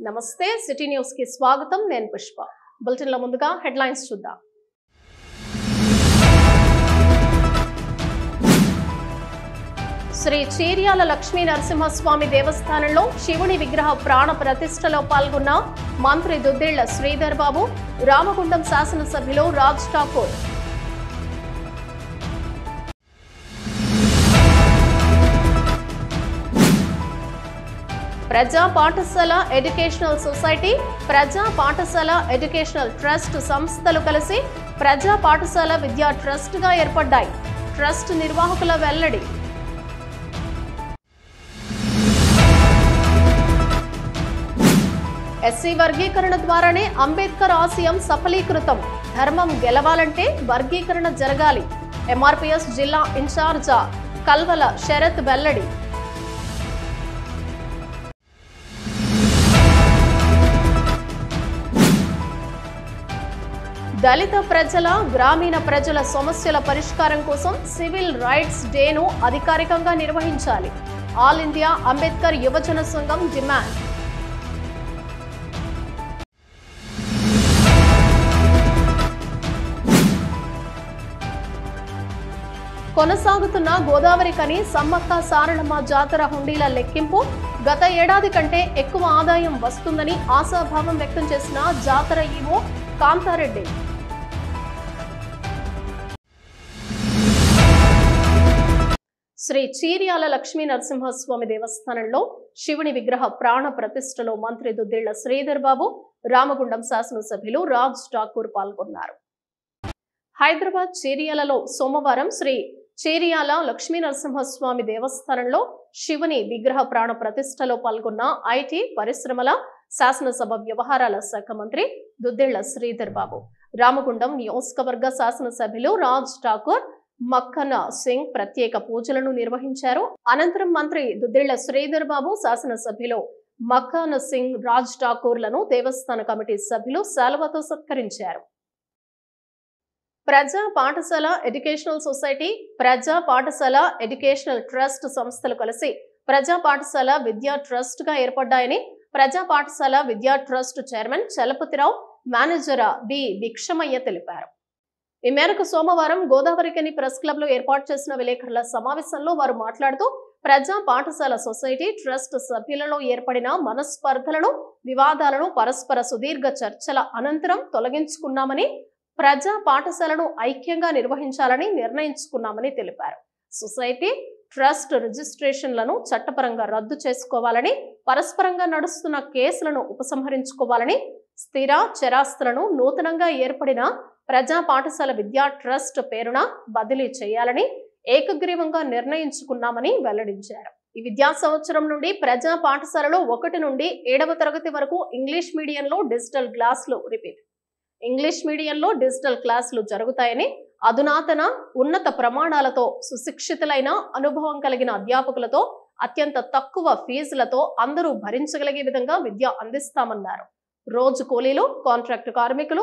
నమస్తే city news కి స్వాగతం నేను పుష్ప బులెటిన్ లో ముందుగా హెడ్లైన్స్ చూద్దాం శ్రీ చీర్యాల లక్ష్మీ నరసింహస్వామి దేవస్థానంలో శివుని విగ్రహ ప్రాణ ప్రతిష్టలో పాల్గొన్న మంత్రి దుద్దిళ్ల శ్రీధర్ బాబు రామగుండం శాసనసభ్యులు రాజ్ ఠాకూర్ ప్రజా పాఠశాల ఎడ్యుకేషనల్ సొసైటీ ప్రజా పాఠశాల ఎడ్యుకేషనల్ ట్రస్ట్ సంస్థలు కలిసి ప్రజా పాఠశాల విద్యా ట్రస్ట్ గా ఏర్పడ్డాయి. ట్రస్ట్ నిర్వాహకుల వెల్లడి. ఎస్సీ వర్గీకరణ ద్వారానే అంబేద్కర్ ఆశయం సఫలీకృతం. ధర్మం గెలవాలంటే వర్గీకరణ జరగాలి. ఎంఆర్పీఎస్ జిల్లా ఇన్ఛార్జ కల్వల శరత్ వెల్లడి. దళిత ప్రజల గ్రామీణ ప్రజల సమస్యల పరిష్కారం కోసం సివిల్ రైట్స్ డేను అధికారికంగా నిర్వహించాలి. ఆల్ ఇండియా అంబేద్కర్ యువజన సంఘం డిమాండ్. కొనసాగుతున్న గోదావరి కని సమ్మక్క సారలమ్మ జాతర హుండీల లెక్కింపు. గత ఏడాది కంటే ఎక్కువ ఆదాయం వస్తుందని ఆశాభావం వ్యక్తం చేసిన జాతర ఈవో కాంతారెడ్డి. శ్రీ చీర్యాల లక్ష్మీ నరసింహస్వామి దేవస్థానంలో శివుని విగ్రహ ప్రాణ ప్రతిష్టలో మంత్రి దుద్దిళ్ల శ్రీధర్ బాబు రామగుండం శాసనసభ్యులు రాజ్ ఠాకూర్ పాల్గొన్నారు. హైదరాబాద్ చీర్యాలలో సోమవారం శ్రీ చీర్యాల లక్ష్మీ నరసింహస్వామి దేవస్థానంలో శివుని విగ్రహ ప్రాణ ప్రతిష్టలో పాల్గొన్న ఐటీ పరిశ్రమల శాసనసభ వ్యవహారాల శాఖ మంత్రి దుద్దిళ్ల శ్రీధర్ బాబు, రామగుండం నియోజకవర్గ శాసనసభ్యులు రాజ్ ఠాకూర్, మక్కన సింగ్ ప్రత్యేక పూజలను నిర్వహించారు. అనంతరం మంత్రి దుద్దిళ్ల శ్రీధర్ బాబు, శాసనసభ్యులు మక్కన సింగ్, రాజ్ ఠాకూర్లను దేవస్థాన కమిటీ సభ్యులు శాలువాతో సత్కరించారు. ప్రజా పాఠశాల ఎడ్యుకేషనల్ సొసైటీ, ప్రజా పాఠశాల ఎడ్యుకేషనల్ ట్రస్ట్ సంస్థలు కలిసి ప్రజా పాఠశాల విద్యా ట్రస్ట్ గా ఏర్పడ్డాయని ప్రజా పాఠశాల విద్యా trust chairman Chalapathi Rao, manager B Bhikshamaiah తెలిపారు. ఈ మేరకు సోమవారం గోదావరికని ప్రెస్ క్లబ్ లో ఏర్పాటు చేసిన విలేకరుల సమావేశంలో వారు మాట్లాడుతూ ప్రజా పాఠశాల సొసైటీ ట్రస్ట్ సభ్యులలో ఏర్పడిన మనస్పర్ధలను, వివాదాలను పరస్పర సుదీర్ఘ చర్చల అనంతరం తొలగించుకున్నామని, ప్రజా పాఠశాలను ఐక్యంగా నిర్వహించాలని నిర్ణయించుకున్నామని తెలిపారు. సొసైటీ ట్రస్ట్ రిజిస్ట్రేషన్లను చట్టపరంగా రద్దు చేసుకోవాలని, పరస్పరంగా నడుస్తున్న కేసులను ఉపసంహరించుకోవాలని, స్థిర చరాస్తులను నూతనంగా ఏర్పడిన ప్రజా పాఠశాల విద్యా ట్రస్ట్ పేరున బదిలీ చేయాలని ఏకగ్రీవంగా నిర్ణయించుకున్నామని వెల్లడించారు. ఈ విద్యా సంవత్సరం నుండి ప్రజా పాఠశాలలో 1 నుండి 7వ తరగతి వరకు ఇంగ్లీష్ మీడియంలో డిజిటల్ క్లాసులు జరుగుతాయని, అధునాతన ఉన్నత ప్రమాణాలతో సుశిక్షితులైన అనుభవం కలిగిన అధ్యాపకులతో అత్యంత తక్కువ ఫీజులతో అందరూ భరించగలిగే విధంగా విద్య అందిస్తామన్నారు. రోజు కూలీలు, కాంట్రాక్టు కార్మికులు,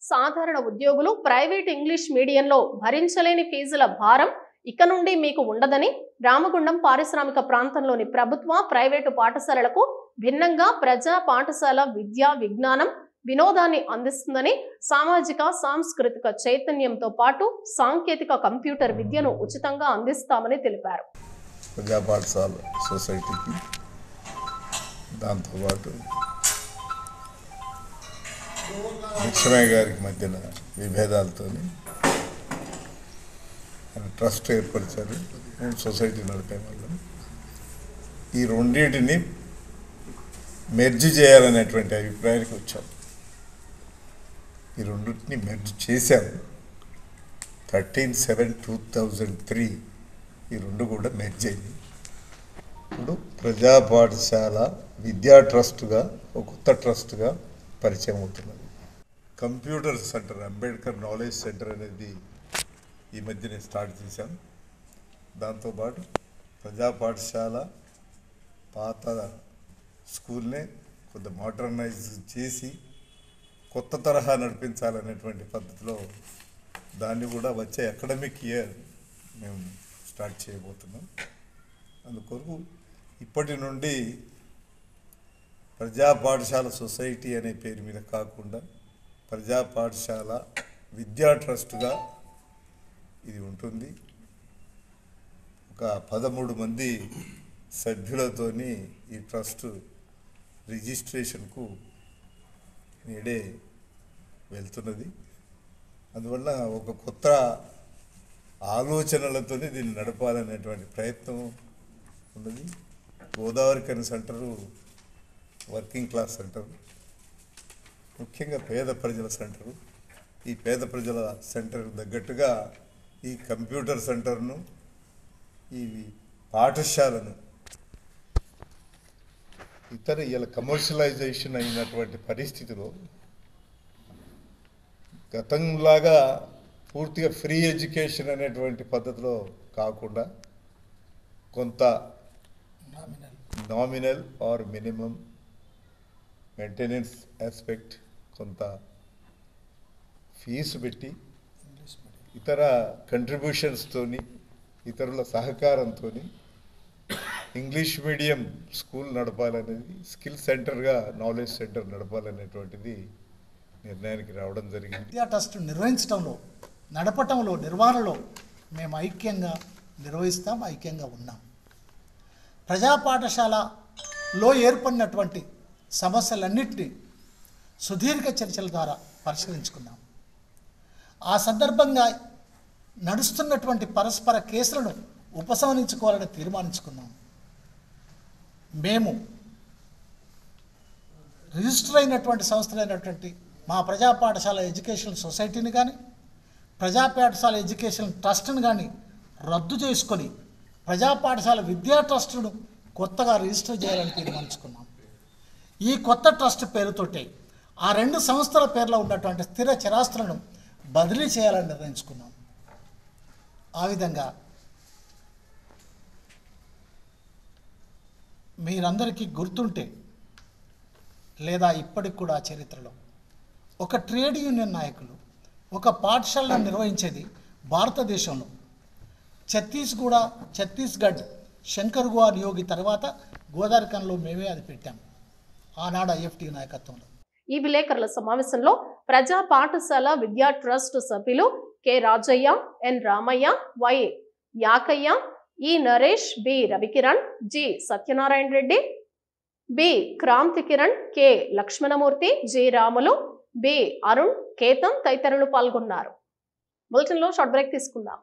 సాధారణ ఉద్యోగులు ప్రైవేట్ ఇంగ్లీష్ మీడియంలో భరించలేని ఫీజుల భారం ఇక నుండి మీకు ఉండదని, రామగుండం పారిశ్రామిక ప్రాంతంలోని ప్రభుత్వ, ప్రైవేటు పాఠశాలలకు భిన్నంగా ప్రజా పాఠశాల విద్యా విజ్ఞానం, వినోదాన్ని అందిస్తుందని, సామాజిక సాంస్కృతిక చైతన్యంతో పాటు సాంకేతిక కంప్యూటర్ విద్యను ఉచితంగా అందిస్తామని తెలిపారు. ప్రజా పాఠశాల సొసైటీకి దాంతోపాటు భిక్షమయ్య గారికి మధ్యన విభేదాలతో ట్రస్ట్ ఏర్పరిచారు. సొసైటీ నడిపే వాళ్ళు ఈ రెండింటిని మెర్జ్ చేయాలనేటువంటి అభిప్రాయానికి వచ్చాం. ఈ రెండింటిని మెర్జ్ చేశాము. 13/7/2003 ఈ రెండు కూడా మెర్జ్ అయింది. ఇప్పుడు ప్రజా పాఠశాల విద్యా ట్రస్ట్గా ఒక కొత్త ట్రస్ట్గా పరిచయం అవుతున్నది. Computer centre, Ambedkar knowledge centre అనేది ఈ మధ్యనే స్టార్ట్ చేశాం. దాంతోపాటు ప్రజా పాఠశాల పాత స్కూల్నే కొంత మోడర్నైజ్ చేసి కొత్త తరహా నడిపించాలనేటువంటి పద్ధతిలో దాన్ని కూడా వచ్చే అకాడమిక్ ఇయర్ మేము స్టార్ట్ చేయబోతున్నాం. అందుకొరకు ఇప్పటి నుండి ప్రజా పాఠశాల సొసైటీ అనే పేరు మీద కాకుండా ప్రజా పాఠశాల విద్యా ట్రస్ట్గా ఇది ఉంటుంది. ఒక 13 మంది సభ్యులతోని ఈ ట్రస్ట్ రిజిస్ట్రేషన్కు నేడే వెళ్తున్నది. అందువల్ల ఒక కొత్త ఆలోచనలతోనే దీన్ని నడపాలనేటువంటి ప్రయత్నం ఉన్నది. గోదావరి కని సెంటరు వర్కింగ్ క్లాస్ సెంటర్, ముఖ్యంగా పేద ప్రజల సెంటరు. ఈ పేద ప్రజల సెంటర్ తగ్గట్టుగా ఈ కంప్యూటర్ సెంటర్ను, ఈ పాఠశాలను ఇతర ఇలా కమర్షియలైజేషన్ అయినటువంటి పరిస్థితిలో గతంలాగా పూర్తిగా ఫ్రీ ఎడ్యుకేషన్ అనేటువంటి పద్ధతిలో కాకుండా కొంత nominal or minimum maintenance aspect, కొంత ఫీజు పెట్టి ఇతర కంట్రిబ్యూషన్స్తోని ఇతరుల సహకారంతో ఇంగ్లీష్ మీడియం స్కూల్ నడపాలనేది, స్కిల్ సెంటర్గా నాలెడ్జ్ సెంటర్ నడపాలనేటువంటిది నిర్ణయానికి రావడం జరిగింది. విద్యా ట్రస్ట్ నిర్వహించడంలో, నడపటంలో, నిర్వహణలో మేము ఐక్యంగా నిర్వహిస్తాం, ఐక్యంగా ఉన్నాం. ప్రజా పాఠశాలలో ఏర్పడినటువంటి సమస్యలన్నింటినీ సుదీర్ఘ చర్చల ద్వారా పరిష్కరించుకున్నాం. ఆ సందర్భంగా నడుస్తున్నటువంటి పరస్పర కేసులను ఉపసంహరించుకోవాలని తీర్మానించుకున్నాం. మేము రిజిస్టర్ అయినటువంటి సంస్థలైనటువంటి మా ప్రజా పాఠశాల ఎడ్యుకేషన్ సొసైటీని కానీ, ప్రజా పాఠశాల ఎడ్యుకేషన్ ట్రస్ట్ని కానీ రద్దు చేసుకొని ప్రజా పాఠశాల విద్యా ట్రస్టును కొత్తగా రిజిస్టర్ చేయాలని తీర్మానించుకున్నాం. ఈ కొత్త ట్రస్ట్ పేరుతోటే ఆ 2 సంస్థల పేర్లో ఉన్నటువంటి స్థిర చరాస్తులను బదిలీ చేయాలని నిర్ణయించుకున్నాం. ఆ విధంగా మీరందరికీ గుర్తుంటే, లేదా ఇప్పటికి కూడా చరిత్రలో ఒక ట్రేడ్ యూనియన్ నాయకులు ఒక పాఠశాలను నిర్వహించేది భారతదేశంలో ఛత్తీస్గఢ్ శంకర్గువా నియోగి తర్వాత గోదావరిఖనిలో మేమే అది పెట్టాం, ఆనాడు ఐఎఫ్టీ నాయకత్వంలో. ఈ విలేకరుల సమావేశంలో ప్రజా పాఠశాల విద్యా ట్రస్ట్ సభ్యులు K Rajayya, N Ramayya, Y Yakayya, E Naresh, B Ravikiran, G Satyanarayana Reddy, B Kranti Kiran, K Lakshmanamurthy, G Ramulu, B Arun, Ketan తదితరులు పాల్గొన్నారు. బులెటిన్ లో షార్ట్ బ్రేక్ తీసుకుందాం.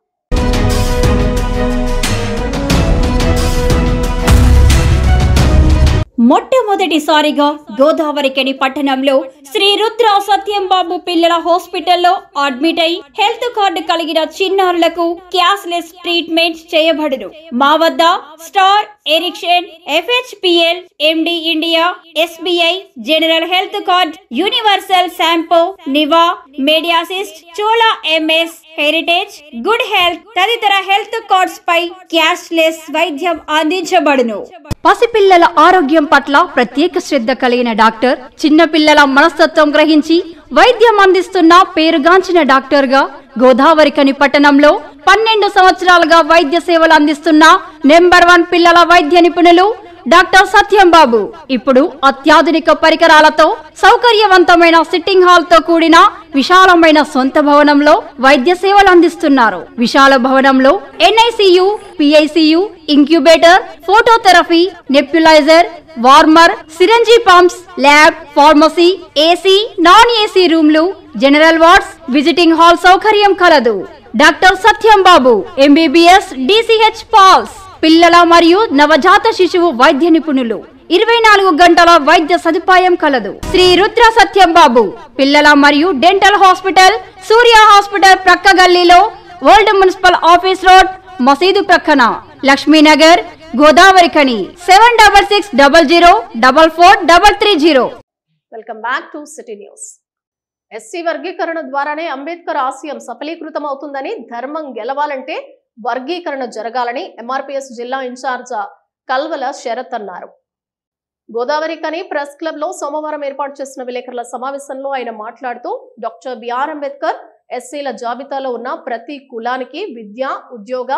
మొట్టమొదటిసారిగా గోదావరికని పట్టణంలో శ్రీ రుద్ర సత్యంబాబు పిల్లల హాస్పిటల్లో అడ్మిట్ అయి హెల్త్ కార్డు కలిగిన చిన్నారులకు క్యాష్లెస్ ట్రీట్మెంట్ చేయబడును. మా వద్ద Star, Ericson, FHPL, MD India, SBI, General health card, Universal Sompo, Niva, Medi Assist, Chola MS, Heritage, good health తదితర హెల్త్ కార్డ్స్ పై క్యాష్లెస్ వైద్యం అందించబడును. పసిపిల్లల ఆరోగ్యం పట్ల ప్రత్యేక శ్రద్ధ కలిగిన డాక్టర్, చిన్నపిల్లల మనస్తత్వం గ్రహించి వైద్యం అందిస్తున్న పేరుగాంచిన డాక్టర్ గా గోదావరికని పట్టణంలో 12 సంవత్సరాలుగా వైద్య సేవలు అందిస్తున్న నెంబర్ 1 పిల్లల వైద్య నిపుణులు డాక్టర్ సత్యంబాబు ఇప్పుడు అత్యాధునిక పరికరాలతో సౌకర్యవంతమైన సిట్టింగ్ హాల్ తో కూడిన విశాలమైన సొంత భవనంలో వైద్య సేవలు అందిస్తున్నారు. విశాల భవనంలో NICU, PICU, incubator, phototherapy, nebuliser, warmer, syringe pumps, lab, pharmacy, AC, non AC రూమ్లు, జనరల్ వార్డ్స్, విజిటింగ్ హాల్ సౌకర్యం కలదు. డాక్టర్ సత్యంబాబు MBBS, DCH పాల్స్, పిల్లల మరియు నవజాత శిశువు వైద్య నిపుణులు, 24 గంటల వైద్య సదుపాయం కలదు. శ్రీ రుద్ర సత్యంబాబు పిల్లల మరియు డెంటల్ హాస్పిటల్, సూర్య హాస్పిటల్ ప్రక్క గల్లీలో, ఓల్డ్ మున్సిపల్ ఆఫీస్ రోడ్, మసీదు ప్రక్కన, Lakshmi Nagar, Godavarikhani. 7600004430. Welcome back to City news. SC వర్గీకరణ ద్వారానే అంబేద్కర్ ఆశయం సఫలీకృతం అవుతుందని, ధర్మం గెలవాలంటే వర్గీకరణ జరగాలని MRPS జిల్లా ఇన్ఛార్జ్ కల్వల శరత్ అన్నారు. గోదావరికని ప్రెస్ క్లబ్ లో సోమవారం ఏర్పాటు చేసిన విలేకరుల సమావేశంలో ఆయన మాట్లాడుతూ, డాక్టర్ బిఆర్ అంబేద్కర్ ఎస్సీల జాబితాలో ఉన్న ప్రతి కులానికి విద్య, ఉద్యోగ,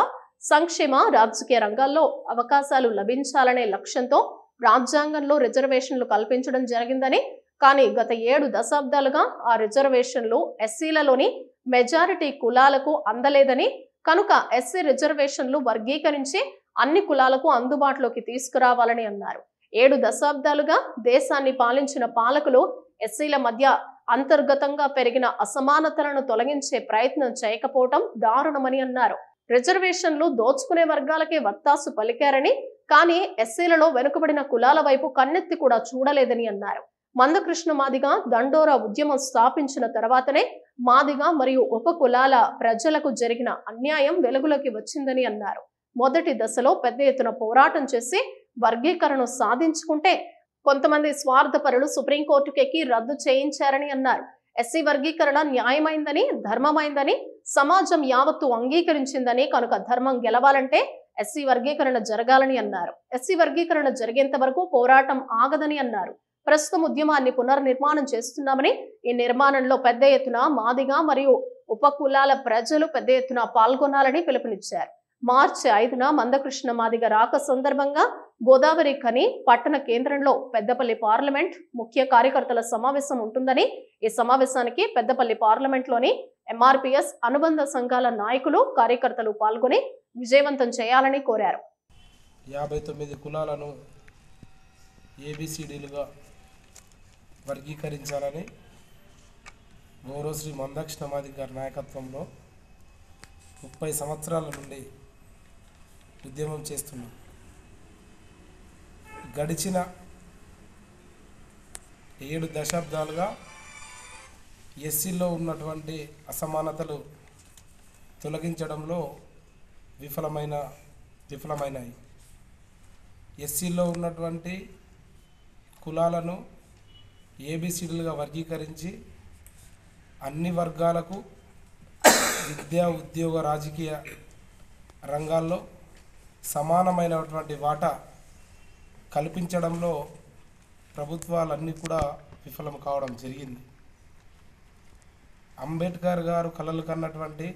సంక్షేమ, రాజకీయ రంగాల్లో అవకాశాలు లభించాలనే లక్ష్యంతో రాజ్యాంగంలో రిజర్వేషన్లు కల్పించడం జరిగిందని, కానీ గత 7 దశాబ్దాలుగా ఆ రిజర్వేషన్లు ఎస్సీలలోని మెజారిటీ కులాలకు అందలేదని, కనుక ఎస్సీ రిజర్వేషన్లు వర్గీకరించి అన్ని కులాలకు అందుబాటులోకి తీసుకురావాలని అన్నారు. 7 దశాబ్దాలుగా దేశాన్ని పాలించిన పాలకులు ఎస్సీల మధ్య అంతర్గతంగా పెరిగిన అసమానతలను తొలగించే ప్రయత్నం చేయకపోవటం దారుణమని అన్నారు. రిజర్వేషన్లు దోచుకునే వర్గాలకే వత్తాసు పలికారని, కానీ ఎస్సీలలో వెనుకబడిన కులాల వైపు కన్నెత్తి కూడా చూడలేదని అన్నారు. మందకృష్ణ మాదిగ దండోరా ఉద్యమం స్థాపించిన తర్వాతనే మాదిగ మరియు ఉప కులాల ప్రజలకు జరిగిన అన్యాయం వెలుగులోకి వచ్చిందని అన్నారు. మొదటి దశలో పెద్ద ఎత్తున పోరాటం చేసి వర్గీకరణను సాధించుకుంటే కొంతమంది స్వార్థపరులు సుప్రీంకోర్టుకు ఎక్కి రద్దు చేయించారని అన్నారు. ఎస్సీ వర్గీకరణ న్యాయమైందని, ధర్మమైందని సమాజం యావత్తు అంగీకరించిందని, కనుక ధర్మం గెలవాలంటే ఎస్సీ వర్గీకరణ జరగాలని అన్నారు. ఎస్సీ వర్గీకరణ జరిగేంత వరకు పోరాటం ఆగదని అన్నారు. ప్రస్తుతం ఉద్యమాన్ని పునర్నిర్మాణం చేస్తున్నామని, ఈ నిర్మాణంలో పెద్ద ఎత్తున మాదిగ మరియు ఉప కులాల ప్రజలు పెద్ద ఎత్తున పాల్గొనాలని పిలుపునిచ్చారు. మార్చి 5న మందకృష్ణ మాదిగ రాక సందర్భంగా గోదావరి ఖని పట్టణ కేంద్రంలో పెద్దపల్లి పార్లమెంట్ ముఖ్య కార్యకర్తల సమావేశం ఉంటుందని, ఈ సమావేశానికి పెద్దపల్లి పార్లమెంట్లోని ఎంఆర్పీఎస్ అనుబంధ సంఘాల నాయకులు, కార్యకర్తలు పాల్గొని విజయవంతం చేయాలని కోరారు. 59 కులాలను ఏబిసిడీలుగా వర్గీకరించాలని గౌరవశ్రీ మందకృష్ణ మాదిగ గారి నాయకత్వంలో 30 సంవత్సరాల నుండి ఉద్యమం చేస్తున్నాం. గడిచిన 7 దశాబ్దాలుగా ఎస్సీలో ఉన్నటువంటి అసమానతలు తొలగించడంలో విఫలమైనాయి. ఎస్సీలో ఉన్నటువంటి కులాలను ఏబిసిడీలుగా వర్గీకరించి అన్ని వర్గాలకు విద్యా, ఉద్యోగ, రాజకీయ రంగాల్లో సమానమైనటువంటి వాటా కల్పించడంలో ప్రభుత్వాలన్నీ కూడా విఫలం కావడం జరిగింది. అంబేద్కర్ గారు కలలు కన్నటువంటి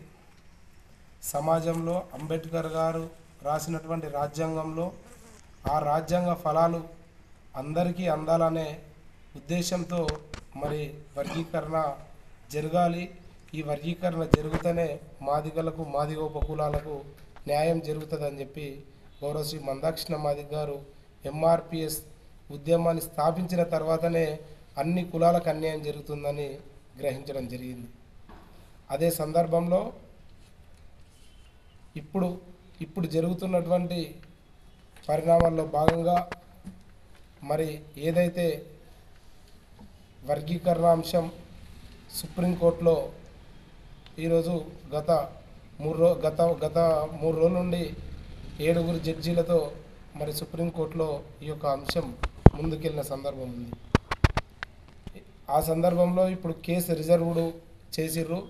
సమాజంలో, అంబేద్కర్ గారు రాసినటువంటి రాజ్యాంగంలో ఆ రాజ్యాంగ ఫలాలు అందరికీ అందాలనే ఉద్దేశంతో మరి వర్గీకరణ జరగాలి. ఈ వర్గీకరణ జరుగుతూనే మాదిగలకు, మాదిగ ఉపకులాలకు న్యాయం జరుగుతుందని చెప్పి గౌరవశ్రీ మందకృష్ణ మాదిగ గారు ఎంఆర్పిఎస్ ఉద్యమాన్ని స్థాపించిన తర్వాతనే అన్ని కులాలకు అన్యాయం జరుగుతుందని గ్రహించడం జరిగింది. అదే సందర్భంలో ఇప్పుడు జరుగుతున్నటువంటి పరిణామాల్లో భాగంగా మరి ఏదైతే వర్గీకరణ అంశం సుప్రీంకోర్టులో ఈరోజు గత 3 రోజుల నుండి 7 జడ్జీలతో మరి సుప్రీంకోర్టులో ఈ యొక్క అంశం ముందుకెళ్ళిన సందర్భం ఉంది. ఆ సందర్భంలో ఇప్పుడు కేసు రిజర్వ్డ్ చేసిర్రు.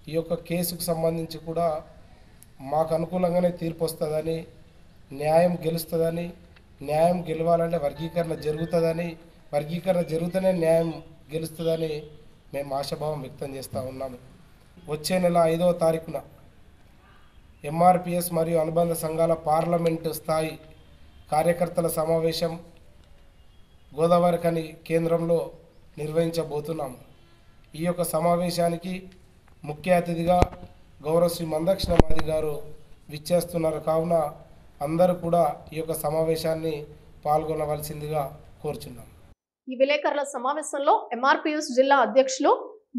ఈ యొక్క కేసుకు సంబంధించి కూడా మాకు అనుకూలంగానే తీర్పు వస్తుందని, న్యాయం గెలుస్తుందని, న్యాయం గెలవాలంటే వర్గీకరణ జరుగుతుందని, వర్గీకరణ జరుగుతూనే న్యాయం గెలుస్తుందని మేము ఆశాభావం వ్యక్తం చేస్తూ ఉన్నాము. వచ్చే నెల 5వ తారీఖున ఎంఆర్పిఎస్ మరియు అనుబంధ సంఘాల పార్లమెంటు స్థాయి కార్యకర్తల సమావేశం గోదావరి ఖని కేంద్రంలో నిర్వహించబోతున్నాము. ఈ యొక్క సమావేశానికి ముఖ్య అతిథిగా గౌరవశ్రీ మందకృష్ణ మాదిగ గారు విచ్చేస్తున్నారు. కావున అందరూ కూడా ఈ యొక్క సమావేశాన్ని పాల్గొనవలసిందిగా కోరుచున్నాం. ఈ విలేకరుల సమావేశంలో ఎంఆర్పిఎస్ జిల్లా అధ్యక్షులు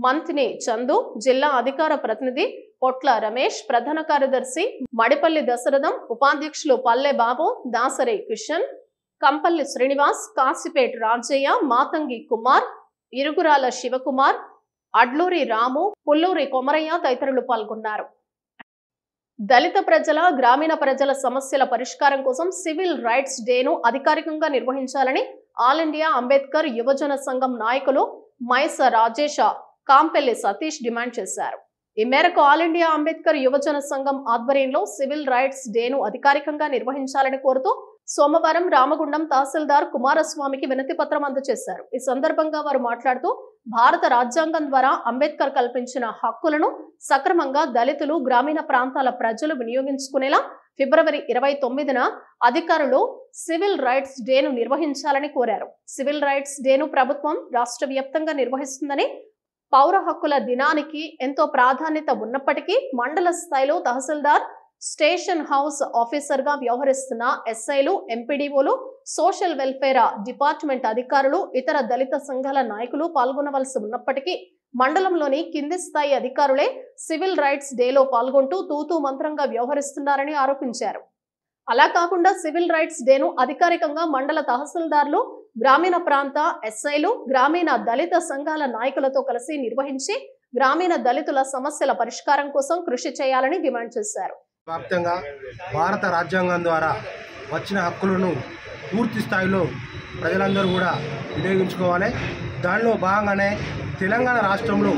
మంతిని చందు, జిల్లా అధికార ప్రతినిధి పొట్ల రమేష్, ప్రధాన కార్యదర్శి మడిపల్లి దశరథం, ఉపాధ్యక్షులు పల్లె బాబు, దాసరి కిషన్, కంపల్లి శ్రీనివాస్, కాసిపేట్ రాజయ్య, మాతంగి కుమార్, ఇరుగురాల శివకుమార్, అడ్లూరి రాము, పుల్లూరి కొమరయ్య తదితరులు పాల్గొన్నారు. దళిత ప్రజల, గ్రామీణ ప్రజల సమస్యల పరిష్కారం కోసం సివిల్ రైట్స్ డేను అధికారికంగా నిర్వహించాలని ఆల్ ఇండియా అంబేద్కర్ యువజన సంఘం నాయకులు మైస రాజేష, కాంపెల్లి సతీష్ డిమాండ్ చేశారు. ఈ మేరకు ఆల్ ఇండియా అంబేద్కర్ యువజన సంఘం ఆధ్వర్యంలో సివిల్ రైట్స్ డేను అధికారికంగా నిర్వహించాలని కోరుతూ సోమవారం రామగుండం తహసీల్దార్ కుమారస్వామికి వినతి పత్రం అందజేశారు. ఈ సందర్భంగా వారు మాట్లాడుతూ భారత రాజ్యాంగం ద్వారా అంబేద్కర్ కల్పించిన హక్కులను సక్రమంగా దళితులు, గ్రామీణ ప్రాంతాల ప్రజలు వినియోగించుకునేలా ఫిబ్రవరి 29న అధికారులు సివిల్ రైట్స్ డేను నిర్వహించాలని కోరారు. సివిల్ రైట్స్ డేను ప్రభుత్వం రాష్ట్ర వ్యాప్తంగా నిర్వహిస్తుందని, పౌర హక్కుల దినానికి ఎంతో ప్రాధాన్యత ఉన్నప్పటికీ మండల స్థాయిలో తహసీల్దార్, స్టేషన్ హౌస్ ఆఫీసర్ గా వ్యవహరిస్తున్న ఎస్ఐలు, ఎంపీడీఓలు, సోషల్ వెల్ఫేర్ డిపార్ట్మెంట్ అధికారులు, ఇతర దళిత సంఘాల నాయకులు పాల్గొనవలసి ఉన్నప్పటికీ మండలంలోని కింది స్థాయి అధికారులే సివిల్ రైట్స్ డేలో పాల్గొంటూ తూతూ మంత్రంగా వ్యవహరిస్తున్నారని ఆరోపించారు. అలా కాకుండా సివిల్ రైట్స్ డేను అధికారికంగా మండల తహసీల్దార్లు, గ్రామీణ ప్రాంత ఎస్ఐలు, గ్రామీణ దళిత సంఘాల నాయకులతో కలిసి నిర్వహించి గ్రామీణ దళితుల సమస్యల పరిష్కారం కోసం కృషి చేయాలని డిమాండ్ చేశారు. వ్యాప్తంగా భారత రాజ్యాంగం ద్వారా వచ్చిన హక్కులను పూర్తి స్థాయిలో ప్రజలందరూ కూడా వినియోగించుకోవాలి. దానిలో భాగంగానే తెలంగాణ రాష్ట్రంలో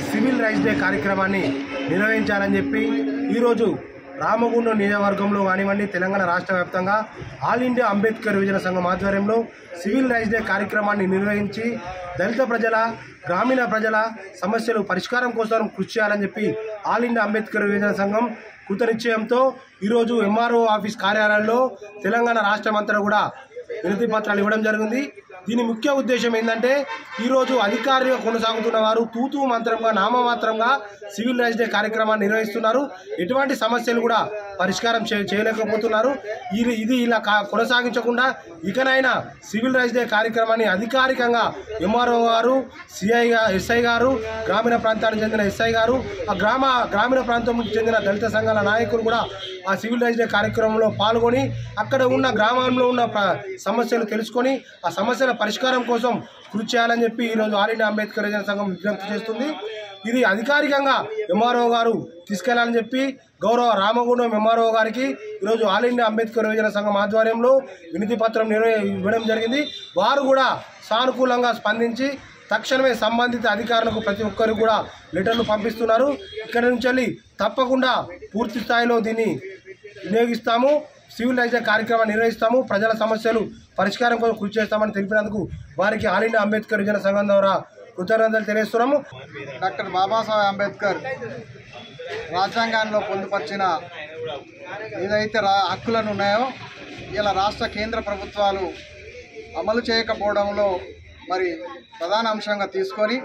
సివిల్ రైట్స్ డే కార్యక్రమాన్ని నిర్వహించాలని చెప్పి ఈరోజు రామగుండం నియోజకవర్గంలో కానివ్వండి, తెలంగాణ రాష్ట్ర వ్యాప్తంగా ఆల్ ఇండియా అంబేద్కర్ యువజన సంఘం ఆధ్వర్యంలో సివిల్ రైట్స్ డే కార్యక్రమాన్ని నిర్వహించి దళిత ప్రజల, గ్రామీణ ప్రజల సమస్యలు పరిష్కారం కోసం కృషి చేయాలని చెప్పి ఆల్ ఇండియా అంబేద్కర్ యువజన సంఘం కృతనిశ్చయంతో ఈరోజు ఎంఆర్ఓ ఆఫీస్ కార్యాలయంలో తెలంగాణ రాష్ట్రం అంతా కూడా వినతి పత్రాలు ఇవ్వడం జరిగింది. దీని ముఖ్య ఉద్దేశం ఏంటంటే ఈరోజు అధికారిగా కొనసాగుతున్న వారు తూతూ మంత్రంగా, నామమాత్రంగా సివిల్ రైట్స్ డే కార్యక్రమాన్ని నిర్వహిస్తున్నారు. ఎటువంటి సమస్యలు కూడా పరిష్కారం చేయలేకపోతున్నారు. ఇది ఇలా కొనసాగించకుండా ఇకనైనా సివిల్ రైట్స్ డే కార్యక్రమాన్ని అధికారికంగా ఎంఆర్ఓ గారు, ఎస్ఐ గారు, గ్రామీణ ప్రాంతానికి చెందిన ఎస్ఐ గారు, ఆ గ్రామీణ ప్రాంతానికి చెందిన దళిత సంఘాల నాయకులు కూడా ఆ సివిల్ రైట్స్ డే కార్యక్రమంలో పాల్గొని అక్కడ ఉన్న గ్రామంలో ఉన్న సమస్యలు తెలుసుకొని ఆ సమస్యల పరిష్కారం కోసం కృషి చేయాలని చెప్పి ఈరోజు ఆల్ ఇండియా అంబేద్కర్ యువజన సంఘం విజ్ఞప్తి చేస్తుంది. ఇది అధికారికంగా ఎంఆర్ఓ గారు తీసుకెళ్లాలని చెప్పి గౌరవ రామగుండం ఎంఆర్ఓ గారికి ఈరోజు ఆల్ ఇండియా అంబేద్కర్ యువజన సంఘం ఆధ్వర్యంలో వినతి పత్రం ఇవ్వడం జరిగింది. వారు కూడా సానుకూలంగా స్పందించి తక్షణమే సంబంధిత అధికారులకు ప్రతి ఒక్కరు కూడా లెటర్లు పంపిస్తున్నారు. ఇక్కడ నుంచి తప్పకుండా పూర్తి స్థాయిలో దీన్ని వినియోగిస్తాము, సివిల్ రైట్స్ డే కార్యక్రమాన్ని నిర్వహిస్తాము, ప్రజల సమస్యలు పరిష్కారం కోసం కృషి చేస్తామని తెలిపినందుకు వారికి ఆల్ ఇండియా అంబేద్కర్ యువజన సంఘం ద్వారా కృతజ్ఞతలు తెలియజేస్తున్నాము. డాక్టర్ బాబాసాహెబ్ అంబేద్కర్ రాజ్యాంగంలో పొందుపరిచిన ఏదైతే హక్కులను ఉన్నాయో ఇలా రాష్ట్ర కేంద్ర ప్రభుత్వాలు అమలు చేయకపోవడంలో మరి ప్రధాన అంశంగా తీసుకొని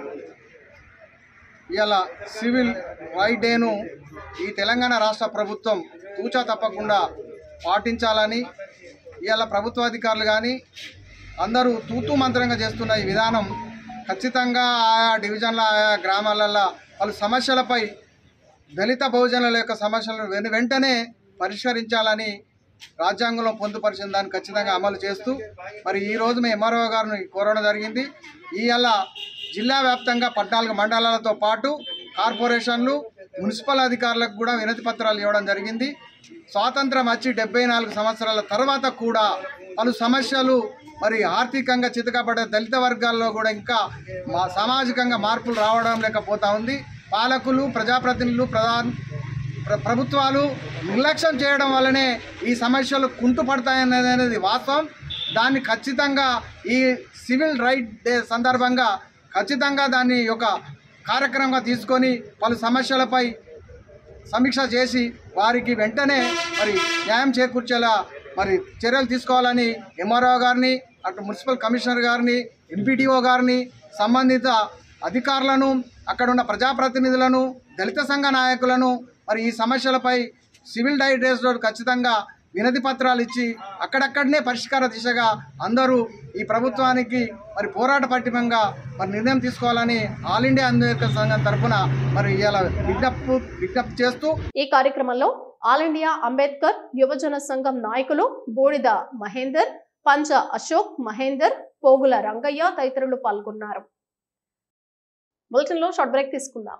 ఇలా సివిల్ రైట్ డేను ఈ తెలంగాణ రాష్ట్ర ప్రభుత్వం తూచా తప్పకుండా పాటించాలని ఇవాళ ప్రభుత్వాధికారులు కానీ అందరూ తూతూ మంత్రంగా చేస్తున్న ఈ విధానం ఖచ్చితంగా ఆయా డివిజన్ల, ఆయా గ్రామాలలో వాళ్ళ సమస్యలపై దళిత బహుజనుల యొక్క సమస్యలను వెంటనే పరిష్కరించాలని రాజ్యాంగంలో పొందుపరిచిన దాన్ని ఖచ్చితంగా అమలు చేస్తూ మరి ఈరోజు మేము ఎంఆర్ఓ గారిని కోరడం జరిగింది. ఇవాళ జిల్లా వ్యాప్తంగా 14 మండలాలతో పాటు కార్పొరేషన్లు, మున్సిపల్ అధికారులకు కూడా వినతి పత్రాలు ఇవ్వడం జరిగింది. స్వాతంత్రం వచ్చి 74 సంవత్సరాల తర్వాత కూడా పలు సమస్యలు మరి ఆర్థికంగా చితకబడ్డ దళిత వర్గాల్లో కూడా ఇంకా సామాజికంగా మార్పులు రావడం లేకపోతా ఉంది. పాలకులు, ప్రజాప్రతినిధులు, ప్రభుత్వాలు నిర్లక్ష్యం చేయడం వల్లనే ఈ సమస్యలు కుంటుపడతాయనేది వాస్తవం. దాన్ని ఖచ్చితంగా ఈ సివిల్ రైట్ డే సందర్భంగా ఖచ్చితంగా దాన్ని ఒక కార్యక్రమంగా తీసుకొని పలు సమస్యలపై సమీక్ష చేసి వారికి వెంటనే మరి న్యాయం చేకూర్చేలా మరి చర్యలు తీసుకోవాలని ఎంఆర్ఓ గారిని, అటు మున్సిపల్ కమిషనర్ గారిని, ఎంపీటీఓ గారిని, సంబంధిత అధికారులను, అక్కడ ఉన్న ప్రజాప్రతినిధులను, దళిత సంఘ నాయకులను మరి ఈ సమస్యలపై సివిల్ రైట్స్ డే రోజు ఖచ్చితంగా వినతి పత్రాలు ఇచ్చి అక్కడక్కడనే పరిష్కార దిశగా అందరూ ఈ ప్రభుత్వానికి మరి పోరాట పట్టిమంగా మరి నిర్ణయం తీసుకోవాలని ఆల్ ఇండియా అంబేద్కర్ సంఘం తరఫున మరి ఇలా విజ్ఞప్తి చేస్తూ ఈ కార్యక్రమంలో ఆల్ ఇండియా అంబేద్కర్ యువజన సంఘం నాయకులు బూడిద మహేందర్, పంచ అశోక్ మహేందర్, పోగుల రంగయ్య తదితరులు పాల్గొన్నారు. బులెటిన్ లో షార్ట్ బ్రేక్ తీసుకుందాం.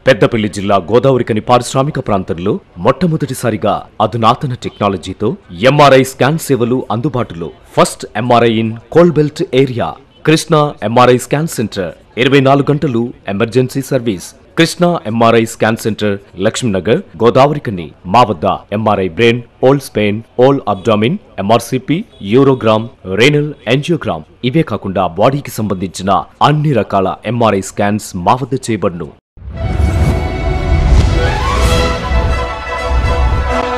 పెద్దపల్లి జిల్లా గోదావరికని పారిశ్రామిక ప్రాంతంలో మొట్టమొదటిసారిగా అధునాతన టెక్నాలజీతో ఎంఆర్ఐ స్కాన్ సేవలు అందుబాటులో. First MRI in coal belt area. Krishna MRI scan centre 24 గంటలు emergency service. Krishna MRI scan centre Lakshmi Nagar Godavarikhani మా వద్ద MRI brain, whole spine, whole abdomen, MRCP, urogram, renal angiogram ఇవే కాకుండా బాడీకి సంబంధించిన అన్ని రకాల ఎంఆర్ఐ స్కాన్స్ మా వద్ద చేయబడును.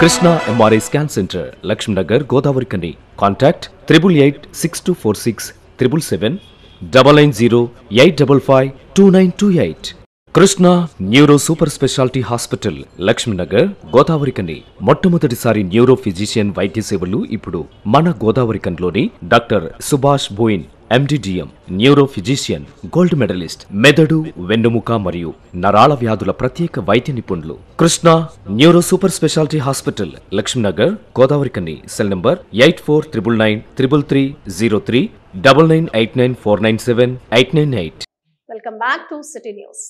Krishna MRI scan centre Lakshmi Nagar Godavarikhani. Contact 888646 777 99085552928. Krishna neuro super speciality hospital Lakshminagar Godavarikhani. మొట్టమొదటిసారి న్యూరో ఫిజిషియన్ వైద్య సేవలు ఇప్పుడు మన గోదావరికన్లోని doctor Subhash Boyin MD DM, neuro physician, gold medallist, మెదడు, వెన్నుముక మరియు నరాల వ్యాధుల ప్రత్యేక వైద్య నిపుణులు. Krishna neuro super speciality hospital Lakshminagar Godavarikhani. Cell number 84993303 9989497898. Welcome back to City News.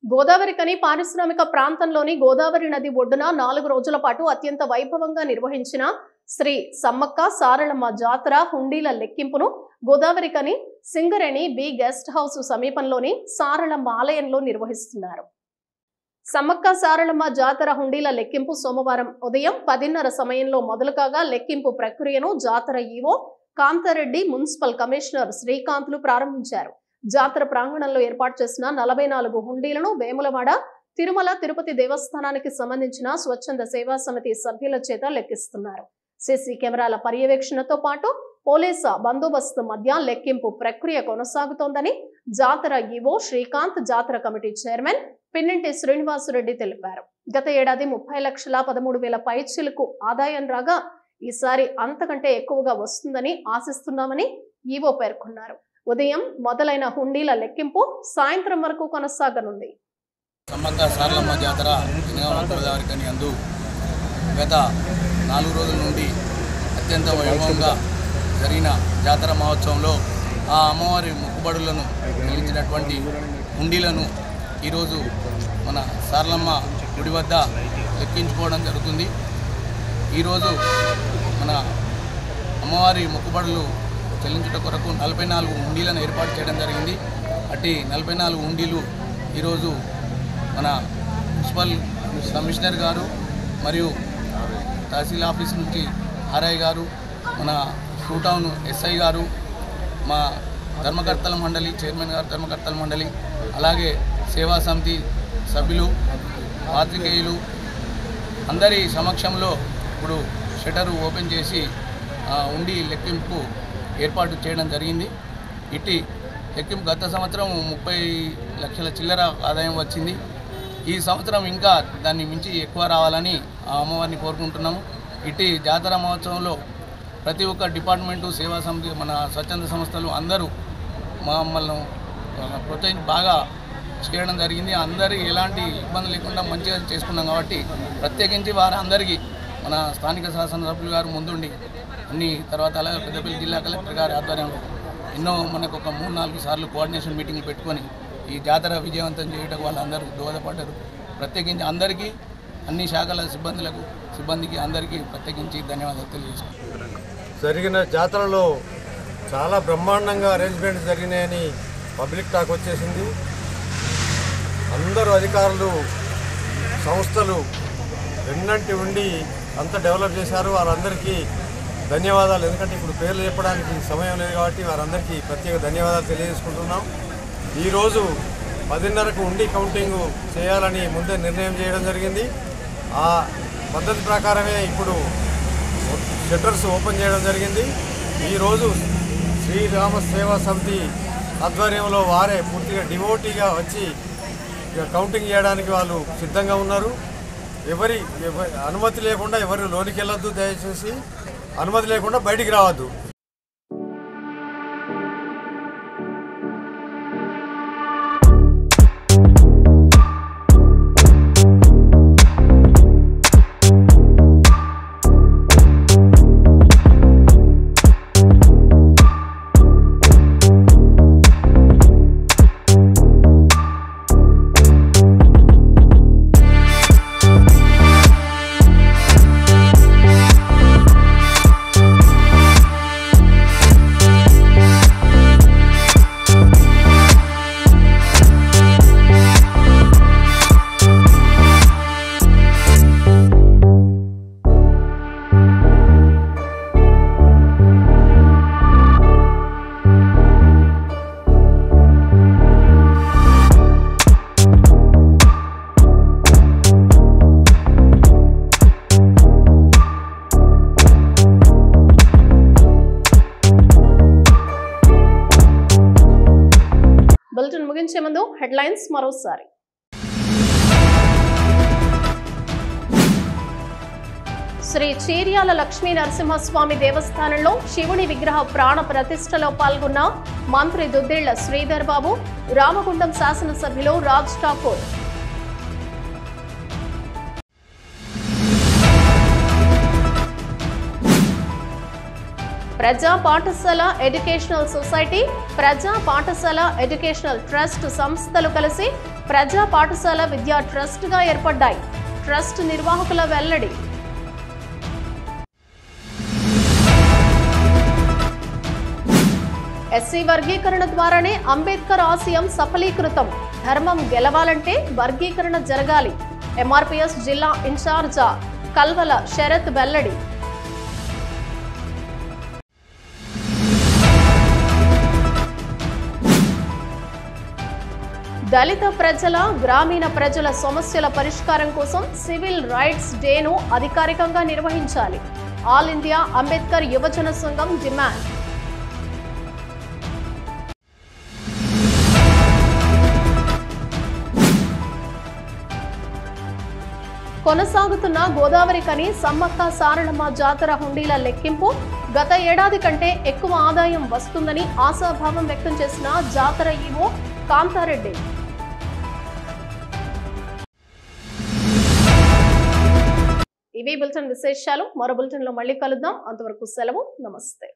Godavarikhani పారిశ్రామిక ప్రాంతంలోని గోదావరి నది ఒడ్డున 4 రోజుల పాటు అత్యంత వైభవంగా నిర్వహించిన శ్రీ సమ్మక్క సారళమ్మ జాతర హుండీల లెక్కింపును Godavarikhani Singareni B guest house సమీపంలోని సారళమ్మ ఆలయంలో నిర్వహిస్తున్నారు. సమ్మక్క సారళమ్మ జాతర హుండీల లెక్కింపు సోమవారం ఉదయం 10:30 సమయంలో మొదలు కాగా లెక్కింపు ప్రక్రియను జాతర ఈవో కాంతారెడ్డి, మున్సిపల్ కమిషనర్ శ్రీకాంత్లు ప్రారంభించారు. జాతర ప్రాంగణంలో ఏర్పాటు చేసిన 44 హుండీలను వేములవాడ, తిరుమల, తిరుపతి దేవస్థానానికి సంబంధించిన స్వచ్ఛంద సేవా సమితి సభ్యుల చేత లెక్కిస్తున్నారు. సీసీ కెమెరాల పర్యవేక్షణతో పాటు పోలీసు బందోబస్తు మధ్య లెక్కింపు ప్రక్రియ కొనసాగుతోందని జాతర ఈవో శ్రీకాంత్, జాతర కమిటీ చైర్మన్ పిన్నింటి శ్రీనివాసరెడ్డి తెలిపారు. గత ఏడాది 30,13,000 పైచిలకు ఆదాయం రాగా ఈసారి అంతకంటే ఎక్కువగా వస్తుందని ఆశిస్తున్నామని ఈవో పేర్కొన్నారు. ఉదయం మొదలైన హుండీల లెక్కింపు సాయంత్రం వరకు కొనసాగనుంది. సమ్మక్క సారళమ్మ జాతర గోదావరికని అందు గత 4 రోజుల నుండి అత్యంత వైభవంగా జరిగిన జాతర మహోత్సవంలో ఆ అమ్మవారి మొక్కుబడులను చెల్లించినటువంటి హుండీలను ఈరోజు మన సారళమ్మ గుడి వద్ద లెక్కించుకోవడం జరుగుతుంది. ఈరోజు మన అమ్మవారి మొక్కుబడులు చెల్లించుట కొరకు 44 హుండీలను ఏర్పాటు చేయడం జరిగింది. అట్టి 44 హుండీలు ఈరోజు మన మున్సిపల్ కమిషనర్ గారు మరియు తహసీల్ ఆఫీస్ నుంచి ఆర్ఐ గారు, మన టూ టౌన్ ఎస్ఐ గారు, మా ధర్మకర్తల మండలి చైర్మన్ గారు, ధర్మకర్తల మండలి, అలాగే సేవా సమితి సభ్యులు, పాత్రికేయులు అందరి సమక్షంలో ఇప్పుడు షట్టరు ఓపెన్ చేసి ఉండి లెక్కింపు ఏర్పాటు చేయడం జరిగింది. ఇట్టి లెక్కింపు గత సంవత్సరం 30 లక్షల చిల్లర ఆదాయం వచ్చింది. ఈ సంవత్సరం ఇంకా దాన్ని మించి ఎక్కువ రావాలని ఆ అమ్మవారిని కోరుకుంటున్నాము. ఇట్టి జాతర మహోత్సవంలో ప్రతి ఒక్క డిపార్ట్మెంటు, సేవా సమితి, మన స్వచ్ఛంద సంస్థలు అందరూ మమ్మల్ని ప్రోత్సహించి బాగా చేయడం జరిగింది. అందరి ఎలాంటి ఇబ్బంది లేకుండా మంచిగా చేసుకున్నాం కాబట్టి ప్రత్యేకించి వారందరికీ మన స్థానిక శాసనసభ్యులు గారు ముందుండి అన్ని, తర్వాత అలాగే పెద్దపల్లి జిల్లా కలెక్టర్ గారి ఆధ్వర్యంలో ఎన్నో మనకు ఒక 3-4 సార్లు కోఆర్డినేషన్ మీటింగ్లు పెట్టుకొని ఈ జాతర విజయవంతం చేయడం వాళ్ళందరూ దోహదపడ్డారు. ప్రత్యేకించి అందరికీ, అన్ని శాఖల సిబ్బందికి అందరికీ ప్రత్యేకించి ధన్యవాదాలు తెలియజేసుకుంటున్నాను. జరిగిన జాతరలో చాలా బ్రహ్మాండంగా అరేంజ్మెంట్స్ జరిగినాయని పబ్లిక్ టాక్ వచ్చేసింది. అందరూ అధికారులు, సంస్థలు వెన్నంటి ఉండి అంత డెవలప్ చేశారు. వాళ్ళందరికీ ధన్యవాదాలు. ఎందుకంటే ఇప్పుడు పేర్లు చెప్పడానికి సమయం లేదు కాబట్టి వారందరికీ ప్రత్యేక ధన్యవాదాలు తెలియజేసుకుంటున్నాం. ఈరోజు 10:30కు ఉండి కౌంటింగ్ చేయాలని ముందే నిర్ణయం చేయడం జరిగింది. ఆ పద్ధతి ప్రకారమే ఇప్పుడు షట్టర్స్ ఓపెన్ చేయడం జరిగింది. ఈరోజు శ్రీరామ సేవా సమితి ఆధ్వర్యంలో వారే పూర్తిగా డివోటీగా వచ్చి కౌంటింగ్ చేయడానికి వాళ్ళు సిద్ధంగా ఉన్నారు. ఎవరి అనుమతి లేకుండా ఎవరు లోనికి వెళ్ళొద్దు, దయచేసి అనుమతి లేకుండా బయటికి రావద్దు. ముగించే ముందు హెడ్లైన్స్ మరోసారి. శ్రీ చీర్యాల లక్ష్మీ నరసింహస్వామి దేవస్థానంలో శివుని విగ్రహ ప్రాణ ప్రతిష్టలో పాల్గొన్న మంత్రి దుద్దిళ్ల శ్రీధర్ బాబు, రామగుండం శాసనసభ్యులు రాజ్ ఠాకూర్. ప్రజా పాఠశాల ఎడ్యుకేషనల్ సొసైటీ, ప్రజా పాఠశాల ఎడ్యుకేషనల్ ట్రస్ట్ సంస్థలు కలిసి ప్రజా పాఠశాల విద్యా ట్రస్ట్ గా ఏర్పడ్డాయి. ట్రస్ట్ నిర్వాహకుల వెల్లడి. ఎస్సీ వర్గీకరణ ద్వారానే అంబేద్కర్ ఆశయం సఫలీకృతం. ధర్మం గెలవాలంటే వర్గీకరణ జరగాలి. ఎంఆర్పీఎస్ జిల్లా ఇన్ఛార్జ కల్వల శరత్ వెల్లడి. దళిత ప్రజల, గ్రామీణ ప్రజల సమస్యల పరిష్కారం కోసం సివిల్ రైట్స్ డేను అధికారికంగా నిర్వహించాలి. ఆల్ ఇండియా అంబేద్కర్ యువజన సంఘం డిమాండ్. కొనసాగుతున్న గోదావరి కని సమ్మక్క సారలమ్మ జాతర హుండీల లెక్కింపు. గత ఏడాది కంటే ఎక్కువ ఆదాయం వస్తుందని ఆశాభావం వ్యక్తం చేసిన జాతర ఈవో కాంతారెడ్డి. ఇవి బులెటిన్ విశేషాలు. మరో బులెటిన్ లో మళ్ళీ కలుద్దాం. అంతవరకు సెలవు. నమస్తే.